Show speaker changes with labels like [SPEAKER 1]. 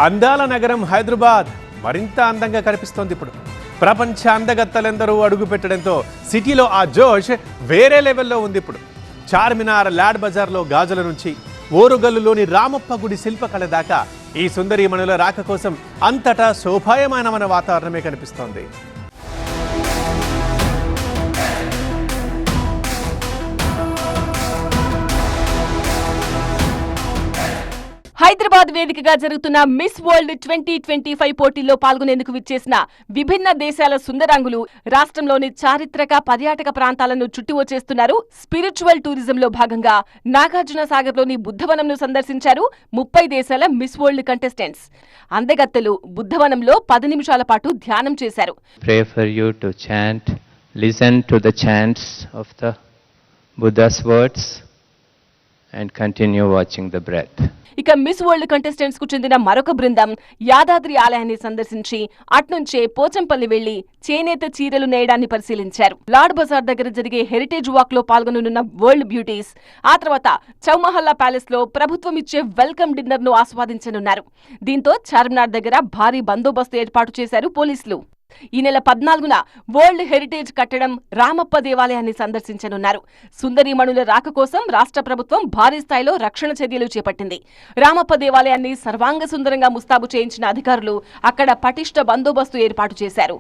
[SPEAKER 1] అందాల నగరం హైదరాబాద్ మరింత అందంగా కనిపిస్తోంది. ఇప్పుడు ప్రపంచ అందగత్తలెందరూ అడుగు పెట్టడంతో సిటీలో ఆ జోష్ వేరే లెవెల్లో ఉంది. ఇప్పుడు చార్మినార్, లాడ్ బజార్లో గాజుల నుంచి ఓరుగల్లులోని రామప్ప గుడి శిల్పకళ దాకా ఈ సుందరీమణుల రాక కోసం అంతటా శోభాయమానమైన వాతావరణమే కనిపిస్తోంది.
[SPEAKER 2] హైదరాబాద్ వేదికగా జరుగుతున్న మిస్ వరల్డ్ 2025 పోటీల్లో పాల్గొనేందుకు విచ్చేసిన విభిన్న దేశాల సుందరాంగులు రాష్ట్రంలోని చారిత్రక పర్యాటక ప్రాంతాలను చుట్టి వచ్చేస్తున్నారు. స్పిరిచువల్ టూరిజంలో భాగంగా నాగార్జున సాగర్లోని బుద్ధవనంను సందర్శించారు 30 దేశాల మిస్ వరల్డ్ కంటెస్టెంట్స్. అందగత్తెలు బుద్ధవనంలో 10 నిమిషాల పాటు ధ్యానం చేశారు.
[SPEAKER 3] Pray for you to chant, listen to the chants of the Buddha's words and continue watching the breath.
[SPEAKER 2] ఇక మిస్ వరల్డ్ కంటెస్టెంట్స్ కు చెందిన మరొక బృందం యాదాద్రి ఆలయాన్ని సందర్శించి అట్నుంచే పోచంపల్లి వెళ్లి చేనేత చీరలు నేయడాన్ని పరిశీలించారు. లాడ్ బజార్ దగ్గర జరిగే హెరిటేజ్ వాక్ లో పాల్గొననున్న వరల్డ్ బ్యూటీస్ ఆ తర్వాత చౌమహల్లా ప్యాలెస్ లో ప్రభుత్వం ఇచ్చే వెల్కమ్ డిన్నర్ ను ఆస్వాదించనున్నారు. దీంతో చార్మినార్ దగ్గర భారీ బందోబస్తు ఏర్పాటు చేశారు పోలీసులు. ఈ నెల 14న వరల్డ్ హెరిటేజ్ కట్టడం రామప్ప దేవాలయాన్ని సందర్శించనున్నారు. సుందరీమణుల రాక కోసం రాష్ట్ర ప్రభుత్వం భారీ స్థాయిలో రక్షణ చర్యలు చేపట్టింది. రామప్ప దేవాలయాన్ని సర్వాంగ సుందరంగా ముస్తాబు చేయించిన అధికారులు అక్కడ పటిష్ట బందోబస్తు ఏర్పాటు చేశారు.